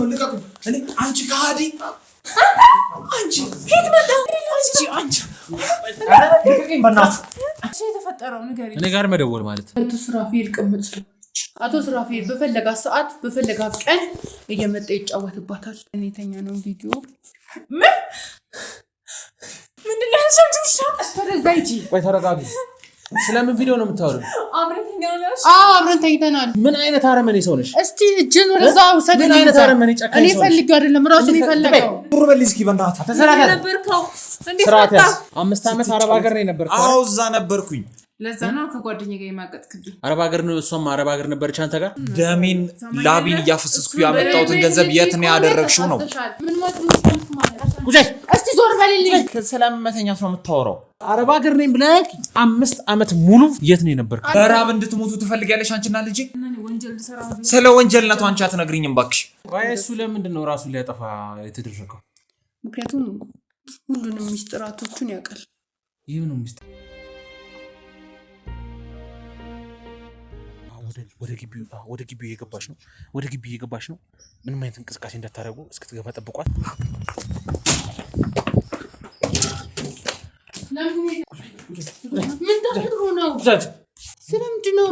ነው ልቀቁ። እኔ አንቺ ካዲ አንቺ ፊት መጣ አንቺ ልቀቂኝ በእናትህ። እሺ የተፈጠረው ንገሪኝ። እኔ ጋር መደወል ማለት አቶ ሱራፌል ቅምጥ አቶ ሱራፌል በፈለጋ ሰዓት በፈለጋ ቀን እየመጣ ይጫወትባታል። እኔ ተኛ ነው ቪዲዮ ምንድነው ያልሰምሽ? ተረጋጊ። ቆይ ተረጋጊ። ስለምን ቪዲዮ ነው የምታወሪው? አብረን ተኝተናል። ምን አይነት አረመኔ ሰው ነሽ? እስቲ እጅን ወደዛው ሰደኝ። ምን አይነት አረመኔ ጨካኝ ሰው ነሽ? እኔ ፈልጌው አይደለም ራሱ ነው የፈለገው። ዱር በል እስኪ በእናትህ ተሰራተ ነበርከው እንዴ? ስራተ 5 ዓመት አረብ ሀገር ነው የነበርኩት። አዎ እዛ ነበርኩኝ። ለዛ ነው ከጓደኛዬ ጋር የማቀጥክልኝ። አረብ ሀገር ነው እሷም አረብ ሀገር ነበረች። አንተ ጋር ደሜን ላቢን እያፈሰስኩ ያመጣሁትን ገንዘብ የት ነው ያደረግሽው ነው? ምን ማለት ነው? ጉዳይ እስቲ ዞር በልልኝ። ሰላም መተኛት ነው የምታወራው? አረብ ሀገር ነኝ ብለህ 5 ዓመት ሙሉ የት ነው የነበርከው? በራብ እንድትሞቱ ትፈልጊያለሽ አንቺና ልጄ? ስለ ወንጀልነቱ አንቺ አትነግሪኝም እባክሽ። ቆይ እሱ ለምንድን ነው ራሱን ሊያጠፋ የተደረገው? ምክንያቱም ሁሉንም ሚስጥራቶቹን ያውቃል። ይህ ነው ሚስጥር። ወደ ግቢው እየገባች ነው። ወደ ግቢው እየገባች ነው። ምንም አይነት እንቅስቃሴ እንዳታደርጉ እስክትገባ ጠብቋት። ምን ተፈጥሮ ነው?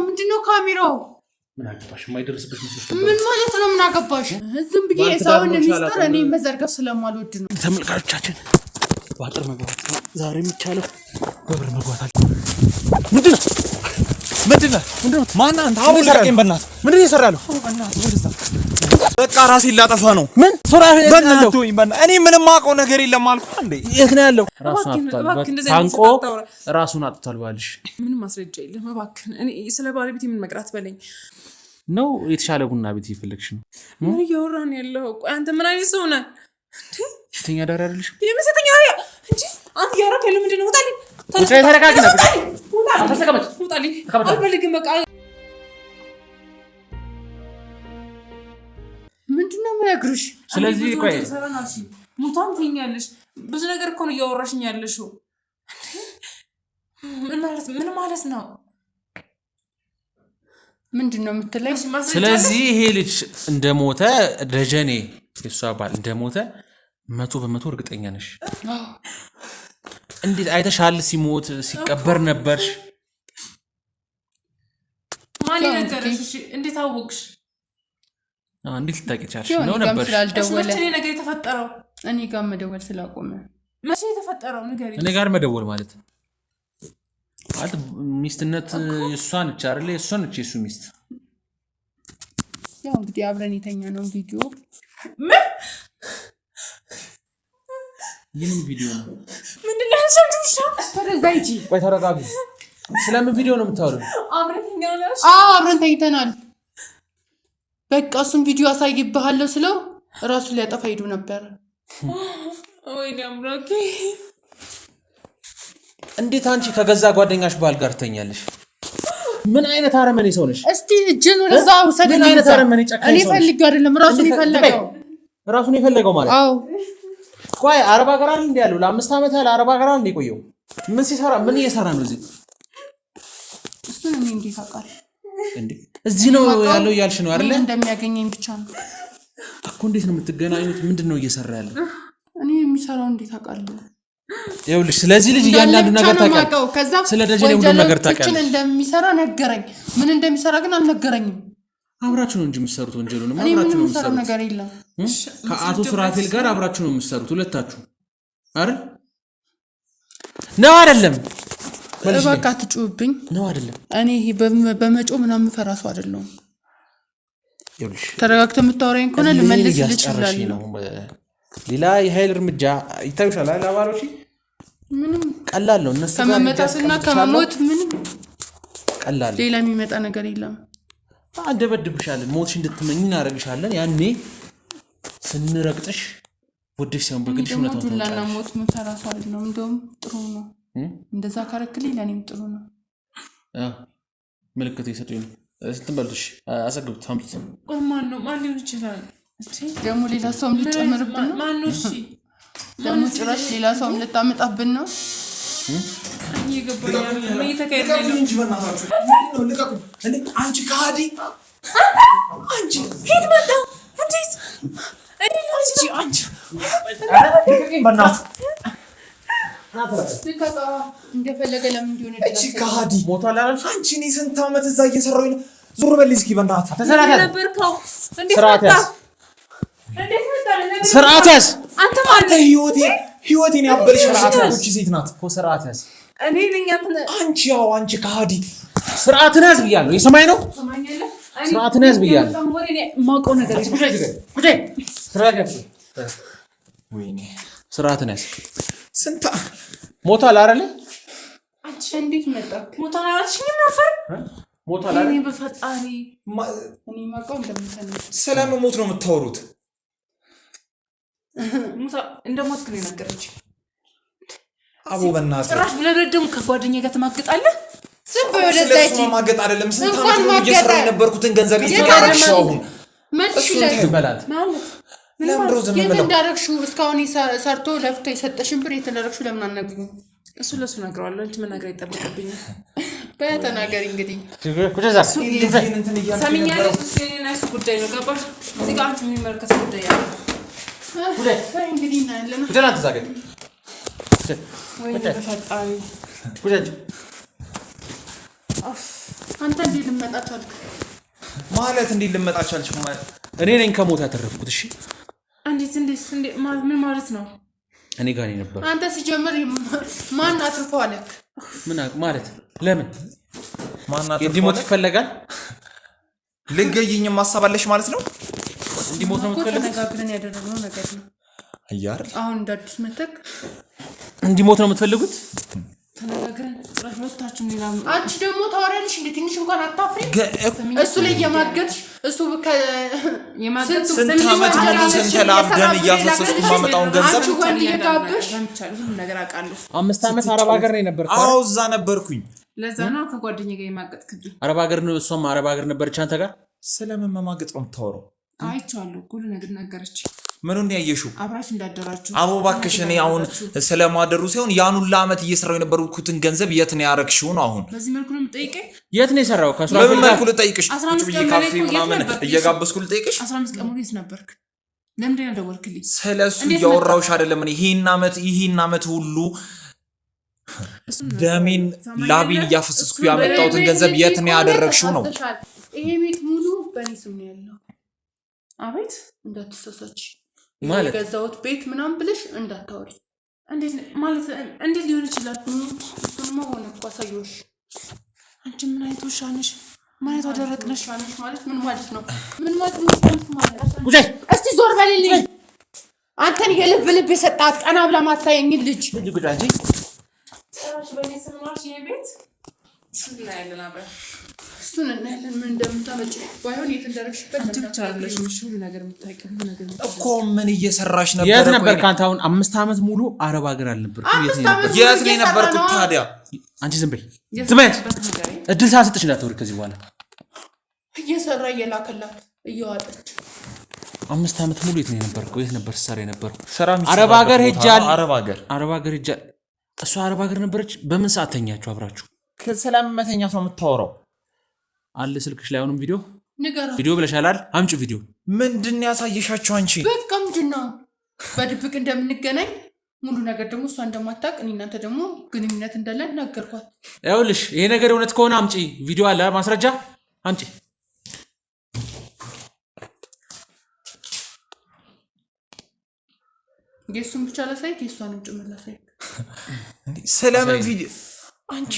ምንድን ነው ካሜራው? ምን አገባሽ? የማይደርስበት ምን ማለት ነው? ምን አገባሽ? ዝም ብዬ ሰውን ሚስጥር እኔ መዘርገፍ ስለማልወድ ነው። ተመልካቾቻችን በአጥር መግባት ዛሬ የሚቻለው በበር መግባት አለ። ምንድነው? ማን አንተ? አሁን ለቀኝ በእናትህ። ምንድነው እየሰራለሁ? በቃ ራሴን ላጠፋ ነው። ምን ሶራ በእናትህ ወይ በእናትህ። እኔ ምንም አውቀው ነገር የለም አልኩህ እንዴ። የት ነው ያለው? ታንቆ ራሱን አጥቷል ባልሽ። ምንም ማስረጃ የለም እባክህ። እኔ ስለ ባለቤት ምን መቅራት በለኝ ነው። የተሻለ ቡና ቤት እየፈለግሽ ነው? ምን እያወራን ያለው? ቆይ አንተ ምን አይነት ሰው ነህ? ሴተኛ ዳር አይደለሽ? የምሰተኛ እንጂ አንተ እያወራክ ያለው ምንድን ነው? ውጣልኝ። ተረጋጊ ነበር። ተቀመጥ። ውጣልኝ። አልፈልግም በቃ። ምንድን ነው የምነግርሽ? ስለዚህ ቆይ ሙታን ትይኛለሽ። ብዙ ነገር እኮ ነው እያወራሽኝ ያለሽው። ምን ማለት ነው? ምንድን ነው የምትለኝ? ስለዚህ ይሄ ልጅ እንደሞተ ደጀኔ የሷ ባል እንደሞተ 100% እርግጠኛ ነሽ? እንዴት አይተሻል? ሲሞት ሲቀበር ነበርሽ? ማን ነገርሽ? እንዴት አወቅሽ? እንዴት ልታውቂ ቻልሽ? ነው ነበርሽ? መቼ ነው ነገር የተፈጠረው? እኔ ጋር መደወል ስላቆመ መቼ የተፈጠረው? ንገሪኝ። እኔ ጋር መደወል ማለት ሚስትነት የእሷ ነች አይደል? የእሷ ነች የእሱ ሚስት። ያው እንግዲህ አብረን የተኛ ነው ቪዲዮ። ይህን ቪዲዮ ነው ምንድነው ያልሰምሽ? ተረጋጊ። ቆይ ተረጋጊ። ስለምን ቪዲዮ ነው የምታወሪው? አብረን ተኝተናል። በቃ እሱን ቪዲዮ አሳይብሃለሁ ስለው ራሱ ሊያጠፋ ሄዶ ነበር። ወይኔ አምላኬ! እንዴት አንቺ ከገዛ ጓደኛሽ ባል ጋር ተኛለሽ? ምን አይነት አረመኔ ሰው ነሽ? እስቲ እጅን ወደዛው ሰደኝ። ምን አይነት አረመኔ ጨካኝ ሰው ነሽ? እኔ ፈልጌው አይደለም ራሱ ነው የፈለገው። ራሱ ነው የፈለገው ማለት? አዎ። ቆይ አረብ ሀገር አይደል እንዴ ያለው? ለ5 ዓመት ያለ አረብ ሀገር አይደል እንዴ ቆየው? ምን እየሰራ ነው እዚህ? እሱን እኔ እንዴት አውቃለሁ እንዴ? እዚህ ነው ያለው እያልሽ ነው አይደል? እንደሚያገኘኝ ብቻ ነው እኮ። እንዴት ነው የምትገናኙት? ምንድነው እየሰራ ያለው? እኔ የሚሰራው እንዴት አውቃለሁ? ይኸውልሽ ስለዚህ ልጅ እያንዳንዱ ነገር ታውቂያለሽ። ስለ ደጀኔ ሁሉ ነገር ታውቂያለሽ። እንደሚሰራ ነገረኝ። ምን እንደሚሰራ ግን አልነገረኝም። አብራችሁ ነው እንጂ የምትሰሩት ወንጀሉን አብራችሁ ነው የምትሰሩት። ነገር የለም። ከአቶ ሱራፌል ጋር አብራችሁ ነው የምትሰሩት ሁለታችሁ አይደል? ነው አይደለም? በቃ አትጩህብኝ። ነው አይደለም? እኔ በመጮህ ምናምን ፈራ ሰው አይደለሁም። ይኸውልሽ ተረጋግተህ የምታወራኝ ከሆነ ልመልስ ይችላል ነው። ሌላ የኃይል እርምጃ ይታዩሻል አይደል? አባሎች ምንም ቀላል ነው። እነሱ ከመመጣትና ከመሞት ምንም ቀላል ሌላ የሚመጣ ነገር የለም። አንደበድብሻለን፣ ሞትሽ እንድትመኝ እናደርግሻለን። ያኔ ስንረግጥሽ ወደሽ ሳይሆን በግድሽ ነው ተወጣጣሽ። ዱላና ሞት ምፈራ ሰው አይደለም። እንደውም ጥሩ ነው እንደዛ ካረክልኝ ለኔም ጥሩ ነው። ምልክት ይሰጡኝ ስትበልሽ አሰግብት አምጥት። ማን ሊሆን ይችላል? ደግሞ ሌላ ሰውም ልጨምርብን ነው? ማን ነው? እሺ ደግሞ ጭራሽ ሌላ ሰውም ልታመጣብን ነው? እየገባኝ ነው እየተካሄደ ነው እንጂ በእናታችሁ ነው። ልቀቁ። አንቺ ካዲ አንቺ ፊት መጣ እንዴ? እንደፈለገ ለምን እንደሆነ እቺ ከሃዲ ሞቷል አላልሽ? አንቺ እኔ ስንት ዓመት እዛ እየሰራሁኝ ነው። ዞር በል እስኪ በእናትህ። ስርዓት ያዝ። አንተ ህይወቴን ያበልሽ እቺ ሴት ናት እኮ። ስርዓት ያዝ። እኔ ነኝ አንቺ አንቺ ከሃዲ ስርዓትን ያዝ ብያለሁ። የሰማይ ነው። ስርዓትን ያዝ ብያለሁ። ማውቀው ነገር ወይኔ ስርዓትን ያዝ። ስንት ሞቷል አይደል? አንቺ እንዴት መጣ? ሞቷል አላልሽኝም ነበር? ሞቷል አይደል? እኔ በፈጣሪ እኔ ማውቀው እንደምታነው ስለመሞት ነው የምታወሩት? እንደሞትክ ነው የነገረችኝ። አቦ በእናትህ ጭራሽ ብለህ ደግሞ ከጓደኛዬ ጋር ትማግጣለህ? ዝም ብለህ ወደዛች ማገጥ አይደለም። ስንት ዓመት ነው እየሰራሁ የነበርኩትን ገንዘብ እየተጋረሽው አሁን በላት ማለት ለምሮ ዝም ብለው እንዳረግሽው እስካሁን ሰርቶ ለፍቶ የሰጠሽን ብር የተደረግሽው ለምን አነግሩም? እሱ ለሱ ነግረዋለሁ። አንቺ መናገር አይጠበቅብኝም። በተናገሪ እንግዲህ ሰሚኛለሽ። እኔና እሱ ጉዳይ ነው ገባሽ? እዚህ ጋር አንቺ የሚመለከት ጉዳይ አለ። እንግዲህ እናያለን። ወይ በፈጣሪ አንተ እንዴት ልመጣ ቻልክ? ማለት እንዴት ልመጣ ቻልሽ? ማለት እኔ ነኝ ከሞት ያተረፍኩት። እሺ እንዴት ምን ማለት ነው? እኔ ጋር ነበር። አንተ ሲጀምር ማን አትርፈው አለክ? ምን ማለት ለምን ማናት እንዲሞት ይፈልጋል? ልገይኝ ማሳባለሽ ማለት ነው? እንዲሞት ነው የምትፈልገው? ተነጋግረን ያደረግነው ነገር ነው። አያር አሁን እንዳዲስ መተክ እንዲሞት ነው የምትፈልጉት? ተነጋግረን ጭራሽ ወጣችሁ ሌላ። አንቺ ደግሞ ታወሪያለሽ እንዴ? ትንሽ እንኳን አታፍሪ? እሱ ላይ የማገድሽ እሱ ስንት ዓመት ሙሉ ስንተላብደን እያፈሰስኩ ማመጣውን ገንዘብ ወንድ እየጋበሽ ነገር አውቃለሁ። 5 ዓመት አረብ ሀገር ነው የነበርኩት። አዎ እዛ ነበርኩኝ። ለዛ ነው ከጓደኛዬ ጋር የማገጥክብኝ። አረብ ሀገር ነው እሷም አረብ ሀገር ነበረች አንተ ጋር። ስለምን መማገጥ ነው የምታወራው? አይቻለሁ ሁሉ ነገር ነገረች። ምን ያየሽው? አብራችሁ እንዳደራችሁ። አቦ እባክሽ፣ እኔ አሁን ስለማደሩ ሲሆን ያን ሁሉ ዓመት እየሰራው የነበርኩትን ገንዘብ የት ነው ያረክሽው ነው? አሁን በዚህ መልኩ ነው የምጠይቀኝ? የት ነው የሰራው? በምን መልኩ ልጠይቅሽ? ቁጭ ብዬ ካፌ ምናምን እየጋበዝኩ ልጠይቅሽ? 15 ቀን ሙሉ የት ነበርክ? ለምንድን ነው ያልደወልክልኝ? ስለሱ እያወራሁሽ አይደለም። እኔ ይሄን ዓመት ሁሉ ደሜን ላቤን እያፈሰስኩ ያመጣሁትን ገንዘብ የት ነው ያደረግሽው ነው? ይሄ ቤት ሙሉ በእኔ ስም ነው ያለው። አቤት እንዳትሳሳች ማለት የገዛሁት ቤት ምናምን ብለሽ እንዳታወሪ። እንዴት ሊሆን ይችላል? እሱንማ ሆነ እኮ አሳየሁሽ። አንቺ ምን አይነት ውሻ ነሽ? ምን አይነት ደረቅ ነሽ? ማለት ምን ማለት ነው? ምን ማለት ነው? እስቲ ዞር በልልኝ። አንተን የልብ የሰጣት ቀና ብላ ማታየኝ ልጅ ጭራሽ በእኔ ስም ነው ይሄ ቤት። እናያለን አብረን እሱን እናያለን ምን እንደምታመጪ። ባይሆን የት እንደረግሽበት አንቺ ብቻ አይደለሽ ሁሉ ነገር የምታውቂው ሁሉ ነገር እኮ ምን እየሰራሽ ነበር? የት ነበር ካንተ? አሁን 5 ዓመት ሙሉ አረብ ሀገር አልነበርኩም። የት ነው የነበርኩት ታዲያ? አንቺ ዝም በይ ዝም በይ። እድል ሳሰጥሽ እንዳትወሪ ከዚህ በኋላ። እየሰራ እየላከላት እየዋጠች 5 ዓመት ሙሉ የት ነው የነበርኩት? የት ነበር ሰራ የነበርኩት? አረብ ሀገር ሄጃለሁ። አረብ ሀገር ሄጃለሁ። እሷ አረብ ሀገር ነበረች። በምን ሰዓት ተኛችሁ አብራችሁ? ስለምን መተኛት ነው የምታወራው? አለ ስልክሽ ላይ አሁንም ቪዲዮ ንገራ። ቪዲዮ ብለሻል አይደል? አምጪ ቪዲዮ። ምንድን ያሳየሻችሁ አንቺ? በቃ ምንድን ነው በድብቅ እንደምንገናኝ ሙሉ ነገር ደግሞ እሷ እንደማታውቅ እኔ እናንተ ደግሞ ግንኙነት እንዳለን ነገርኳት። ይኸውልሽ ይሄ ነገር እውነት ከሆነ አምጪ ቪዲዮ አለ ማስረጃ አምጪ። የእሱን ብቻ ላሳይክ የእሷንም ጭምር ላሳይክ። ስለምን ቪዲዮ አንቺ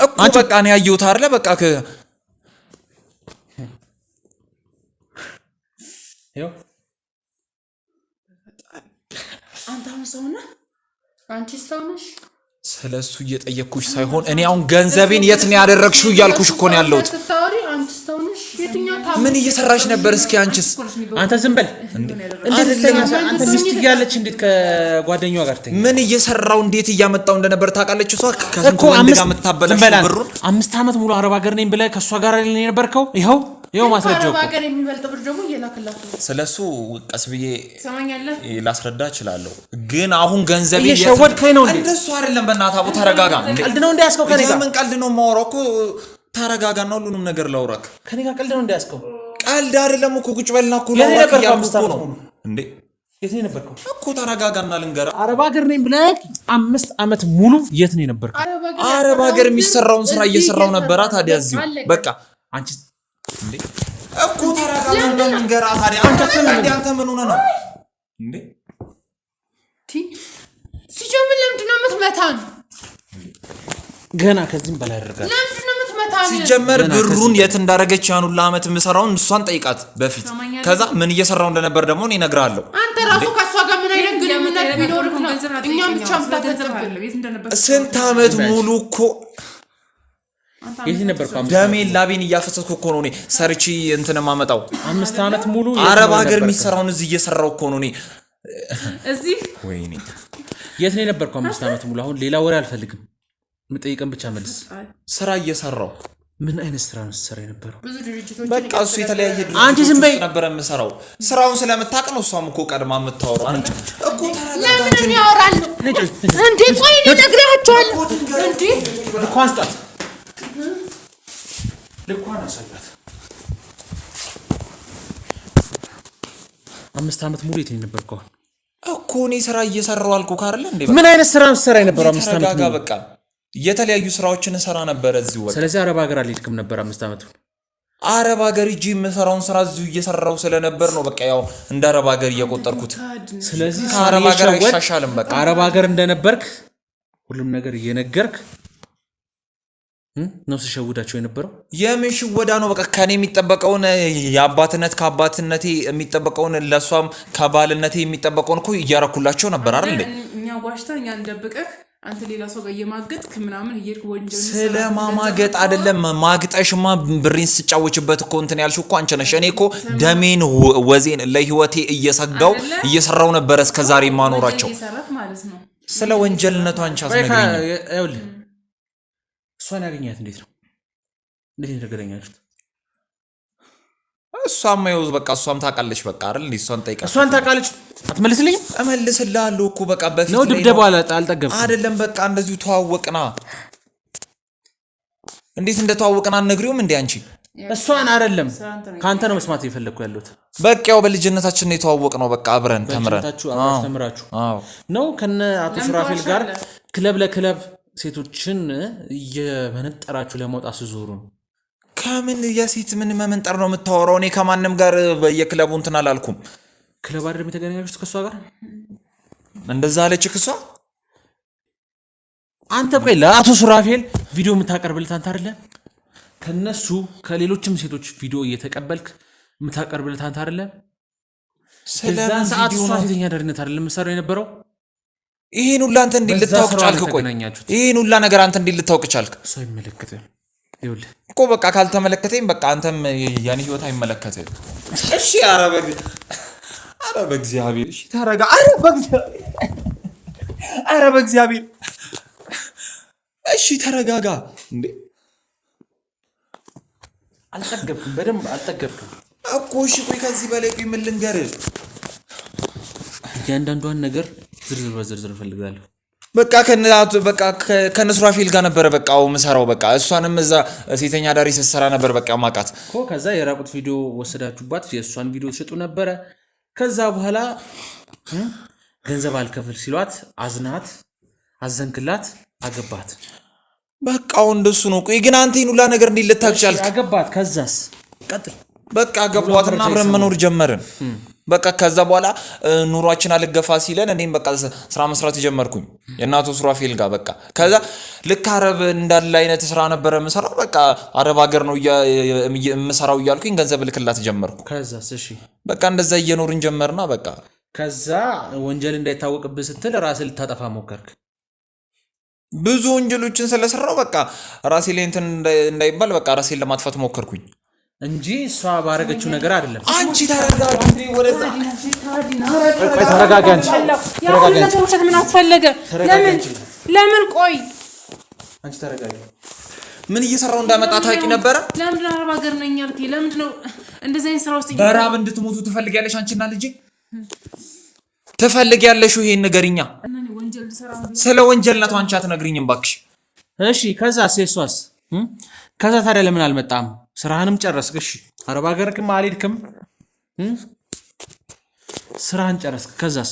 እኮ በቃ ነው ያየሁት አይደለ? በቃ ይኸው አንተ አሁን ሰው ነህ? አንቺ ሰው ነሽ? ስለሱ እየጠየቅኩሽ ሳይሆን እኔ አሁን ገንዘቤን የት ነው ያደረግሽው እያልኩሽ እኮ ነው ያለሁት። አንቺ ሰው ነሽ? ምን እየሰራሽ ነበር? እስኪ አንቺስ? አንተ ዝም በል። አንተ ሚስት እያለች እንዴት ከጓደኛዋ ጋር ተኛ? ምን እየሰራው እንዴት እያመጣው እንደነበር ታውቃለች እሷ። ከስንቱ ወንድ ጋር የምታበላሽ ብሩን 5 ዓመት ሙሉ አረብ ሀገር ነኝ ብለህ ከእሷ ጋር ነኝ የነበርከው። ይኸው ይኸው ማስረጃው ባገር የሚበልጥ ብር ደግሞ እየላከላችሁ ስለሱ ቀስ ብዬ ሰማኛለህ ላስረዳ እችላለሁ ግን አሁን ገንዘብ እየሸወድከኝ ነው እንዴ እንደሱ አይደለም በእናትህ አቡ ተረጋጋ ቀልድ ነው እንዲያስከው ከኔ ጋር ምን ቀልድ ነው የማወራው እኮ ተረጋጋና ሁሉንም ነገር ላውራክ ከኔ ጋር ቀልድ ነው እንዲያስከው ቀልድ አይደለም እኮ ቁጭ በልና እኮ ላውራክ ያልኩህ ነው እንዴ የት ነው የነበርከው እኮ ተረጋጋና ልንገርህ አረብ ሀገር ነኝ ብለህ 5 ዓመት ሙሉ የት ነው የነበርከው አረብ ሀገር የሚሰራውን ስራ እየሰራው ነበራ ታዲያ እዚሁ በቃ አንቺ እንዴ እኮ ተረጋጋና ልንገርህ ታዲያ አንተ ምን ሆነህ ነው እንዴ ሲጀምር ለምንድን ነው የምትመታን ገና ከዚህም በላይ አደርጋለሁ ለምንድን ነው የምትመታን ሲጀመር ብሩን የት እንዳረገች ያን ሁሉ አመት የምሰራውን እሷን ጠይቃት በፊት ከዛ ምን እየሰራው እንደነበር ደግሞ እኔ እነግርሃለሁ አንተ ራሱ ከሷ ጋር ምን አይነት ግንኙነት ቢኖርህ ነው እኛም ብቻ ምታተዘብ ስንት አመት ሙሉ እኮ የት ነበርከው ደሜን ላቤን እያፈሰስኩ እኮ ነው እኔ ሰርቺ እንትን ማመጣው 5 ዓመት ሙሉ አረብ ሀገር የሚሰራውን እዚህ እየሰራው እኮ ነው እኔ እዚህ ወይኔ የት ነው የነበርከው 5 ዓመት ሙሉ አሁን ሌላ ወሬ አልፈልግም ምጠይቀን ብቻ መልስ ስራ እየሰራው ምን አይነት ስራ ነው ሰራ የነበረው ብዙ ድርጅቶች በቃ እሱ የተለያየ ድርጅቶች አንቺ ዝም በይ ነበር የምሰራው ስራውን ስለምታውቅ ነው እሷም እኮ ቀድማ የምታወራው አንቺ እኮ ለምን ያወራሉ እንዴ ቆይ እኔ እነግራቸዋለሁ እንዴ ልኳን ስጣት ልኳን አሳያት 5 ዓመት ሙሉ የት ነው የነበርከው እኮ እኔ ስራ እየሰራው አልኩህ አይደል እንዴ ምን አይነት ስራ ነው ሰራ የነበረው 5 ዓመት ሙሉ በቃ የተለያዩ ስራዎችን ሰራ ነበር እዚሁ በቃ ስለዚህ አረብ ሀገር አልሄድክም ነበር 5 ዓመት አረብ ሀገር እጂ የምሰራውን ስራ እዚሁ እየሰራው ስለነበር ነው በቃ ያው እንደ አረብ ሀገር እየቆጠርኩት ስለዚህ አረብ ሀገር አይሻሻልም በቃ አረብ ሀገር እንደነበርክ ሁሉም ነገር እየነገርክ ነው ሲሸውዳቸው የነበረው የምን ሽወዳ ነው በቃ ከኔ የሚጠበቀውን የአባትነት ከአባትነቴ የሚጠበቀውን ለሷም ከባልነቴ የሚጠበቀውን እኮ እያረኩላቸው ነበር አይደል እኛ ጓሽታ እኛ እንደብቀህ አንተ ሌላ ሰው ጋር የማገጥ ምናምን እየሄድክ ወንጀል ስለማማገጥ አይደለም ማግጠሽማ ብሬን ስጫወችበት እኮ እንትን ያልሽው እኮ አንቺ ነሽ እኔ እኮ ደሜን ወዜን ለህይወቴ እየሰጋው እየሰራው ነበር እስከዛሬ ማኖራቸው ስለ ወንጀልነቱ አንቺ አስነግሪኝ ይኸውልህ እሷን ያገኛት እንዴት ነው እንደገናኛችሁት እሷም ይኸው በቃ እሷም ታውቃለች በቃ አይደል እሷን ጠይቃ እሷን ታውቃለች አትመልስልኝም እመልስልሃለሁ እኮ በቃ በፊት ነው ድብደባ አልጠገብም አይደለም በቃ እንደዚሁ ተዋወቅና እንዴት እንደተዋወቅና አትነግሪውም እንዴ አንቺ እሷን አይደለም ካንተ ነው መስማት እየፈለኩ ያለሁት በቃ ያው በልጅነታችን ነው የተዋወቅነው በቃ አብረን ተምረን ተምራችሁ ነው ከነ አቶ ሱራፌል ጋር ክለብ ለክለብ ሴቶችን እየመነጠራችሁ ለማውጣት ሲዞሩ ነው ከምን የሴት ምን መመንጠር ነው የምታወራው እኔ ከማንም ጋር በየክለቡ እንትን አላልኩም ክለብ አይደለም የተገናኛችሁት ከሷ ጋር እንደዛ አለችክ እሷ አንተ ቆይ ለአቶ ሱራፌል ቪዲዮ የምታቀርብለት አንተ አይደለ ከነሱ ከሌሎችም ሴቶች ቪዲዮ እየተቀበልክ የምታቀርብለት አንተ አይደለ ስለዚህ ሰዓት እሷ ሴተኛ አዳሪነት አይደለም የምትሰራው የነበረው ይሄን ሁላ አንተ እንዴት ልታውቅ ቻልክ ቆይ ይሄን ሁላ ነገር አንተ እንዴት ልታውቅ ቻልክ ሰው ይመለከታል ይኸውልህ እኮ በቃ ካልተመለከተኝ በቃ አንተም ያኔ ህይወት አይመለከትም እሺ ኧረ በእግዚአብሔር እሺ ተረጋ ኧረ በእግዚአብሔር እሺ ተረጋጋ እንዴ አልጠገብክም በደንብ አልጠገብክም እኮ እሺ ቆይ ከዚህ በላይ ቆይ ምን ልንገርህ እያንዳንዷን ነገር ዝርዝር እፈልጋለሁ በቃ ከነሱራፌል ጋር ነበር በቃው መሰራው በቃ እሷንም እዛ ሴተኛ ዳሪ ሰሰራ ነበር በቃ ማቃት እኮ ከዛ የራቁት ቪዲዮ ወሰዳችሁባት የእሷን ቪዲዮ ተሸጡ ነበር ከዛ በኋላ ገንዘብ አልከፍል ሲሏት አዘንክላት አገባት በቃው እንደሱ ነው ቆይ ግን አንተ ይኑላ ነገር እንዴት ልታክቻልክ አገባት ከዛስ ቀጥል በቃ አገባትና አብረን መኖር ጀመርን በቃ ከዛ በኋላ ኑሯችን አልገፋ ሲለን እኔም በቃ ስራ መስራት ጀመርኩኝ የናቶ ሱራፌል ጋር በቃ ከዛ ልክ አረብ እንዳለ አይነት ስራ ነበር የምሰራው በቃ አረብ ሀገር ነው የምሰራው እያልኩኝ ገንዘብ ልክላት ጀመርኩ ከዛስ እሺ በቃ እንደዛ እየኖርን ጀመርና በቃ ከዛ ወንጀል እንዳይታወቅብህ ስትል ራስህ ልታጠፋ ሞከርክ ብዙ ወንጀሎችን ስለሰራው በቃ ራሴ ላይ እንትን እንዳይባል በቃ ራሴን ለማጥፋት ሞከርኩኝ እንጂ እሷ ባረገችው ነገር አይደለም አንቺ ተረጋጋ እንዴ ወደዛ ተረጋጋ አንቺ ተረጋጋ ምን አስፈለገ ለምን ቆይ አንቺ ተረጋጋ ምን እየሰራው እንዳመጣ ታውቂ ነበር? ለምን አረብ ሀገር ነኝ ያልከኝ? ለምን ነው እንደዚህ አይነት ስራ ውስጥ በራብ እንድትሞቱ ትፈልጊያለሽ? አንቺና ልጅ ትፈልጊያለሽ? ይሄን ንገሪኛ። ስለ ወንጀልነቱ አንቺ አትነግሪኝም እባክሽ። እሺ ከዛ ሴሷስ ከዛ ታዲያ ለምን አልመጣም? ስራህንም ጨረስክ። እሺ አረብ ሀገርክም አልሄድክም። ስራህን ጨረስክ። ከዛስ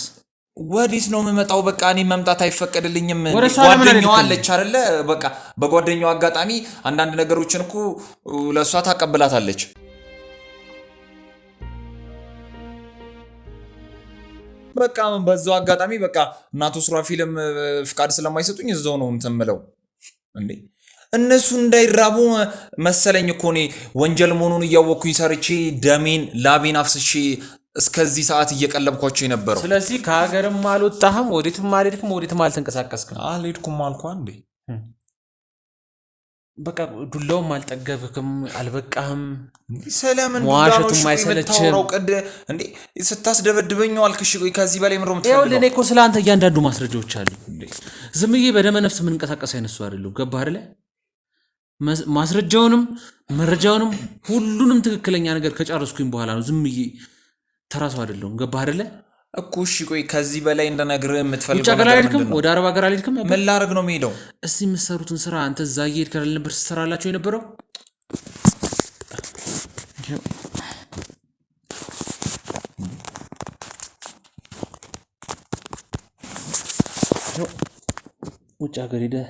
ወዲስ ነው የምመጣው? በቃ እኔ መምጣት አይፈቀድልኝም። ጓደኛዋ አለች አይደለ? በቃ በጓደኛዋ አጋጣሚ አንዳንድ ነገሮችን እኮ ለሷ ታቀብላታለች። በቃ በዛው አጋጣሚ በቃ እናቱ ሱራፊልም ፍቃድ ስለማይሰጡኝ እዛው ነው እንትምለው እንዴ። እነሱ እንዳይራቡ መሰለኝ እኮ እኔ ወንጀል መሆኑን እያወቅኩኝ ሰርቼ ደሜን ላቤን አፍስሼ እስከዚህ ሰዓት እየቀለብኳቸው የነበረው። ስለዚህ ከሀገርም አልወጣህም፣ ወዴትም አልሄድክም፣ ወዴትም አልተንቀሳቀስክም። አልሄድኩም አልኳ እንዴ። በቃ ዱላውም አልጠገብክም፣ አልበቃህም። ስለምን ዋሽቱም አይሰለችም እንዴ? ስታስደበድበኝ አልክሽ። ከዚህ በላይ ምሮ ምትፈልገው? ይኸውልህ እኔ እኮ ስለአንተ እያንዳንዱ ማስረጃዎች አሉ። ዝም ብዬ በደመ ነፍስ የምንቀሳቀስ አይነሱ አይደለሁ። ገባህ አይደለ? ማስረጃውንም መረጃውንም ሁሉንም ትክክለኛ ነገር ከጨረስኩኝ በኋላ ነው ዝም ብዬ ተራሱ አይደለሁም። ገባህ አይደለ እኮ? እሺ ቆይ ከዚህ በላይ እንደነግርህ የምትፈልገው ነገር ምንድን ነው? ወደ አረብ ሀገር አልሄድክም? ምን ላደርግ ነው የምሄደው? እስቲ የምትሰሩትን ስራ አንተ እዛ እየሄድክ አይደል ነበር ስትሰራላቸው የነበረው? ውጭ ሀገር ሄደህ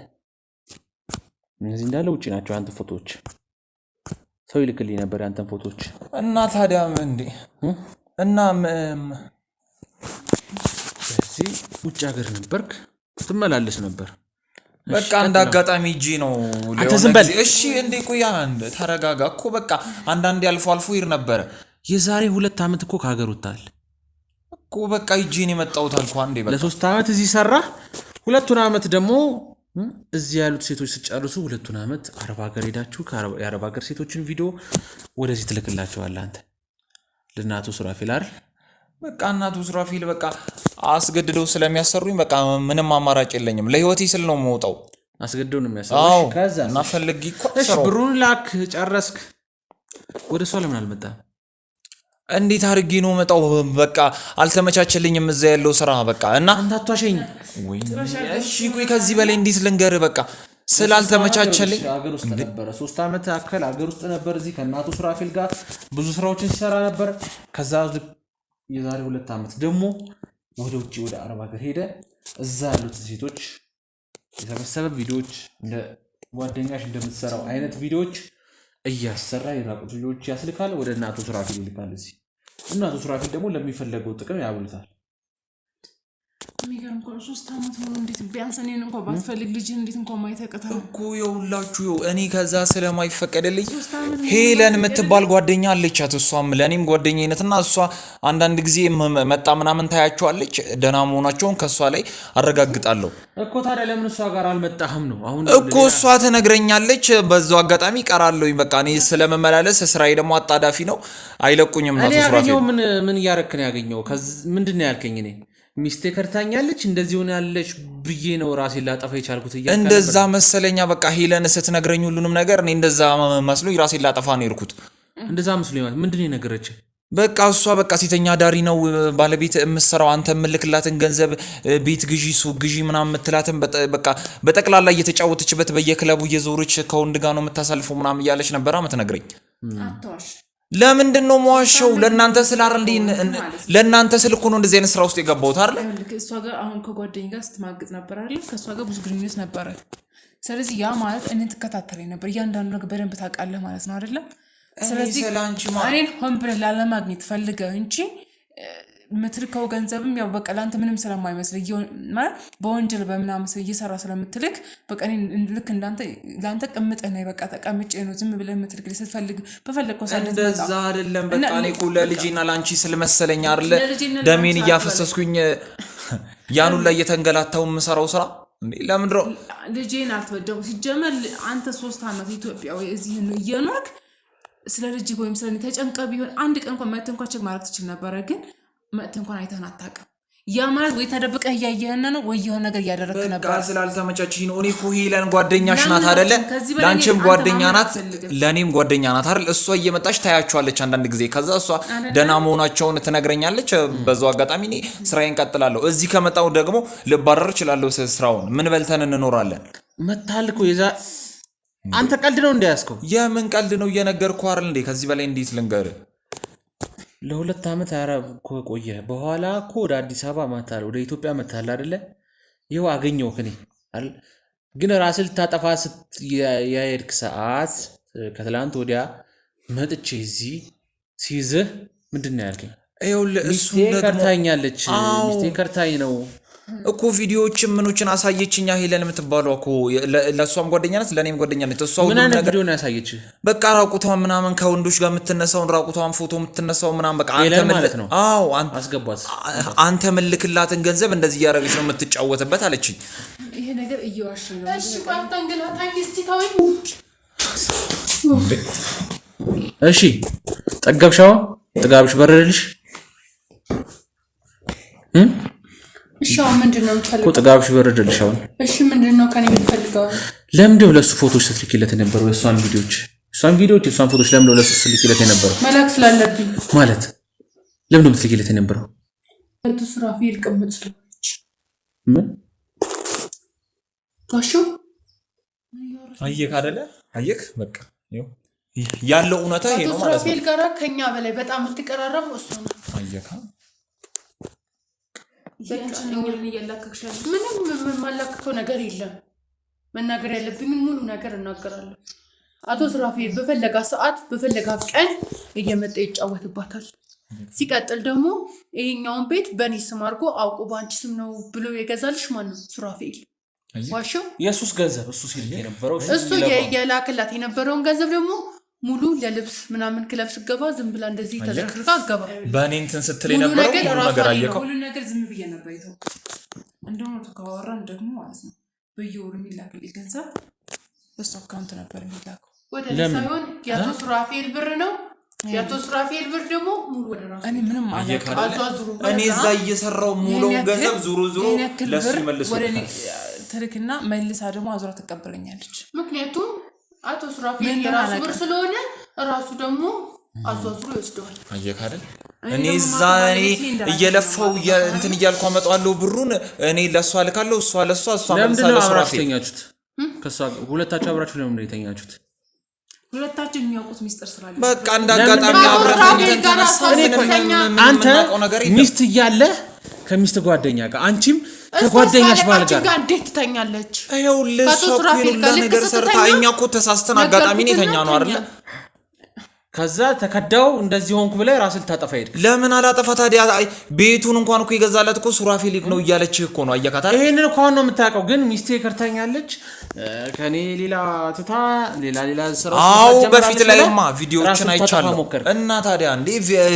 እነዚህ እንዳለ ውጭ ናቸው አንተ ፎቶዎች። ሰው ይልክልኝ ነበር ያንተን ፎቶዎች። እና ታዲያ እንዴ እና እዚህ ውጭ ሀገር ነበርክ ትመላለስ ነበር። በቃ እንደ አጋጣሚ እጂ ነው ለሆነ እሺ እንዴ ቆይ አንድ ተረጋጋ እኮ። በቃ አንዳንዴ አልፎ አልፎ ይር ነበር። የዛሬ 2 ዓመት እኮ ከሀገር ወጣል እኮ። በቃ እጂን የመጣሁት አልኩ አንዴ። በቃ ለ3 ዓመት እዚህ ሰራ። 2 ዓመት ደግሞ እዚህ ያሉት ሴቶች ሲጨርሱ 2 ዓመት አረብ ሀገር ሄዳችሁ የአረብ ሀገር ሴቶችን ቪዲዮ ወደዚህ ትልክላቸዋለህ አንተ ለናቱ ሱራፊል አይደል? በቃ እናቱ ሱራፊል በቃ አስገድደው ስለሚያሰሩኝ በቃ ምንም አማራጭ የለኝም። ለህይወቴ ስል ነው የምወጣው። አስገድደው ነው የሚያሰሩኝ። ከዛ እና ፈልጊ እኮ እሺ ብሩን ላክ ጨረስክ። ወደ እሷ ለምን አልመጣም? እንዴት አድርጌ ነው መጣው? በቃ አልተመቻቸልኝም እዛ ያለው ስራ በቃ። እና አንተ አትዋሸኝ። እሺ ቆይ ከዚህ በላይ እንዴት ልንገርህ? በቃ ስላልተመቻቸልኝ ሀገር ውስጥ ነበር 3 ዓመት አከል ሀገር ውስጥ ነበር። እዚህ ከናቱ ሱራፊል ጋር ብዙ ስራዎችን ሲሰራ ነበር። ከዛ የዛሬ 2 ዓመት ደግሞ ወደ ውጪ ወደ አረብ ሀገር ሄደ። እዛ ያሉት ሴቶች የተሰበሰበ ቪዲዮዎች እንደ ጓደኛሽ እንደምትሰራው አይነት ቪዲዮዎች እያሰራ የራቁት ቪዲዮዎች ያስልካል፣ ወደ እናቱ ሱራፊል ይልካል። እዚህ እናቱ ሱራፊል ደግሞ ለሚፈለገው ጥቅም ያውሉታል። የሚገርም እኮ 3 ዓመት ሙሉ እንዴት ቢያንስ እኔን እንኳን ባትፈልግ ልጅህን እንዴት እንኳን ማየት ያቀታል እኮ። ይኸውላችሁ እኔ ከዛ ስለማይፈቀድልኝ ሄለን የምትባል ጓደኛ አለቻት። እሷም ለእኔም ጓደኛነትና እሷ አንዳንድ ጊዜ መጣ ምናምን ታያቸዋለች። ደህና መሆናቸውን ከእሷ ላይ አረጋግጣለሁ እኮ። ታዲያ ለምን እሷ ጋር አልመጣህም ነው አሁን እኮ? እሷ ትነግረኛለች፣ በዛው አጋጣሚ ቀራለሁኝ። በቃ እኔ ስለመመላለስ ስራዬ ደግሞ አጣዳፊ ነው፣ አይለቁኝም። እናቱ ሱራፊል ምን እያረክ ነው ያገኘው? ምንድን ነው ያልከኝ? እኔ ሚስቴ ከርታኛለች እንደዚህ ሆነ ያለች ብዬ ነው ራሴን ላጠፋ የቻልኩት። እንደዛ መሰለኛ። በቃ ሄለን ስትነግረኝ ሁሉንም ነገር እኔ እንደዛ መስሎኝ ራሴን ላጠፋ ነው የሄድኩት። እንደዛ መስሎኝ ማለት ምንድን ነው የነገረችህ? በቃ እሷ በቃ ሴተኛ ዳሪ ነው ባለቤት የምትሰራው፣ አንተ የምልክላትን ገንዘብ ቤት ግዢ ሱቅ ግዢ ምናምን የምትላትን በቃ በጠቅላላ እየተጫወተችበት በየክለቡ እየዞረች ከወንድ ጋር ነው የምታሳልፈው ምናምን እያለች ነበራ የምትነግረኝ። አትዋሽ። ለምንድን ነው የማዋሸው? ለእናንተ ለእናንተ ስል እኮ ነው እንደዚህ አይነት ስራ ውስጥ የገባሁት አይደል? እሷ ጋር አሁን ከጓደኛዬ ጋር ስትማግጥ ነበር አይደል? ከእሷ ጋር ብዙ ግንኙነት ነበረ። ስለዚህ ያ ማለት እኔን ትከታተለኝ ነበር፣ እያንዳንዱ ነገር በደንብ ታውቃለህ ማለት ነው አይደለ? ስለዚህ እኔን ሆን ብለህ ላለማግኘት ፈልገህ እንጂ የምትልከው ገንዘብም ያው በቃ ለአንተ ምንም ስለማይመስል ማለት በወንጀል በምናምን እየሰራ ስለምትልክ በቃ ልክ ለአንተ ቅምጥህ ነው። በቃ ተቀምጬ ነው ዝም ብለህ የምትልክ ስትፈልግ በፈለግከው ሰዓት እንደዛ አይደለም። በቃ እኔ እኮ ለልጄና ለአንቺ ስለመሰለኝ አይደለ ደሜን እያፈሰስኩኝ ያኑ ላይ እየተንገላታው የምሰራው ስራ ለምን ነው ልጄን አልተወደው ሲጀመር አንተ 3 ዓመት ኢትዮጵያ ወይ እዚህ እየኖርክ ስለ ልጅ ወይም ስለ እኔ ተጨንቀህ ቢሆን አንድ ቀን እንኳን መተህ እንኳን ቼክ ማድረግ ትችል ነበረ። ግን መተህ እንኳን አይተህን አታውቅም። ያ ማለት ወይ ተደብቀህ እያየህን ነው ወይ የሆነ ነገር እያደረግህ ነበር። በቃ ስላልተመቻችኝ ነው። እኔ እኮ ሄለን ጓደኛሽ ናት አይደለ? ለአንቺም ጓደኛ ናት ለእኔም ጓደኛ ናት አይደል? እሷ እየመጣች ታያቸዋለች አንዳንድ ጊዜ። ከዛ እሷ ደህና መሆናቸውን ትነግረኛለች። በዛው አጋጣሚ እኔ ስራዬን ቀጥላለሁ። እዚህ ከመጣሁ ደግሞ ልባረር እችላለሁ ስራውን። ምን በልተን እንኖራለን? መታል እኮ አንተ ቀልድ ነው እንዳያስከው። የምን ቀልድ ነው እየነገርኩህ አይደል እንዴ? ከዚህ በላይ እንዴት ልንገርህ? ለ2 ዓመት አረብ ቆየ በኋላ እኮ ወደ አዲስ አበባ መጣል ወደ ኢትዮጵያ መጣል አይደለ? ይኸው አገኘሁህ እኔ አይደል? ግን ራስህ ልታጠፋ የሄድክ ሰዓት ከትላንት ወዲያ መጥቼ እዚህ ሲይዝህ ምንድን ነው ያልከኝ? ሚስቴ ከርታኛለች። ሚስቴ ከርታኝ ነው እኮ ቪዲዮዎችን ምኖችን አሳየችኛ። ሄለን የምትባለው እኮ ለእሷም ጓደኛ ናት ለእኔም ጓደኛ ናት። እሷ ምን አይነት ቪዲዮ ነው ያሳየች? በቃ ራቁቷን ምናምን ከወንዶች ጋር የምትነሳውን ራቁቷን ፎቶ የምትነሳው ምናምን በቃ አንተ ማለት ነው። አዎ አስገባት። አንተ ምልክላትን ገንዘብ እንደዚህ እያደረገች ነው የምትጫወትበት አለችኝ። ይሄ ነገር እየዋሸ ነው። እሺ ቋንጣንገላ ታንግስቲ ታወይ እሺ ጠገብሻው ጥጋብሽ በረደልሽ? እሺ ምንድነው የምትፈልገው? ጥጋብሽ በረደልሽ? አሁን እሺ ምንድነው ከኔ የምትፈልገው? ለምንድነው ለሱ ፎቶዎች ስትልኪለት የነበረው? የሷን ቪዲዮዎች የሷን ፎቶዎች ለምንድነው ለሱ ስትልኪለት የነበረው? መላክ ስላለብኝ ማለት ለምንድነው የምትልኪለት የነበረው? ሱራፌል ቅምጥ ስለሆነች ምን ታሹ አየክ አይደለ? አየክ በቃ ያለው እውነታ ይሄ ነው ማለት ነው። ሱራፌል ጋር ከኛ በላይ በጣም የምትቀራረበው እሱ ነው። አየካ ምንም ማላከከው ነገር የለም። መናገር ያለብኝ ሙሉ ነገር እናገራለሁ። አቶ ሱራፌል በፈለጋ ሰዓት በፈለጋ ቀን እየመጣ ይጫወትባታል። ሲቀጥል ደግሞ ይሄኛውን ቤት በኔ ስም አድርጎ አውቆ ባንቺ ስም ነው ብሎ የገዛልሽ ማን ነው? ሱራፌል ዋሽው። የሱስ ገንዘብ እሱ ሲል የነበረው እሱ የላክላት የነበረውን ገንዘብ ደግሞ ሙሉ ለልብስ ምናምን ክለብ ስገባ ዝም ብላ እንደዚህ ተዘክርካ አገባ። በእኔ እንትን ስትል የነበረው ሁሉ ነገር አየከው። ሁሉ ነገር ዝም ብዬ ነበር ይተው። እንደውም ተካወራን ደግሞ ማለት ነው በየወሩ የሚላክልኝ ገንዘብ በሱ አካውንት ነበር የሚላከው። ወደ ሳይሆን የአቶ ሱራፌል ብር ነው። የአቶ ሱራፌል ብር ደግሞ ሙሉ ወደ ራሱ። እኔ ምንም አዟዙሩ። እኔ እዛ እየሰራው ሙሉ ገንዘብ ዙሩ ለሱ ይመልሱ ትልክና መልሳ ደግሞ አዙራ ትቀበለኛለች። ምክንያቱም አቶ ሱራፌል የራሱ ብር ስለሆነ ራሱ ደግሞ አዟዙሮ ይወስደዋል። አየካ አይደል? እኔ እዛ እየለፋው እንትን እያልኩ አመጣዋለሁ ብሩን። እኔ ለሷ ልካለሁ፣ እሷ ለሷ መልሳ ለሱራፌል ተኛችሁት። ከሷ ሁለታችሁ አብራችሁ ለምን የተኛችሁት? ሁለታችን የሚያውቁት ሚስጥር ስላለ በቃ እንዳጋጣሚ አብረን አንተ ሚስት እያለ ከሚስት ጓደኛ ጋር አንቺም ከጓደኛሽ ባል ጋር እንዴት ትተኛለች? አይው ለሱራፌል ነገር ሰርታ እኛ እኮ ተሳስተን አጋጣሚ ነው የተኛ ነው አይደል? ከዛ ተከዳው እንደዚህ ሆንኩ ብለ ራስህ ልታጠፋ ሄድክ። ለምን አላጠፋ ታዲያ? ቤቱን እንኳን እኮ ይገዛላት እኮ ሱራፌል ነው እያለች እኮ ነው። አያካታ ይሄንን እኮ ነው የምታውቀው። ግን ሚስቴ ከርታኛለች ከኔ ሌላ ትታ ሌላ ስራ። አዎ በፊት ላይማ ቪዲዮዎችን አይቻለሁ። እና ታዲያ እንዴ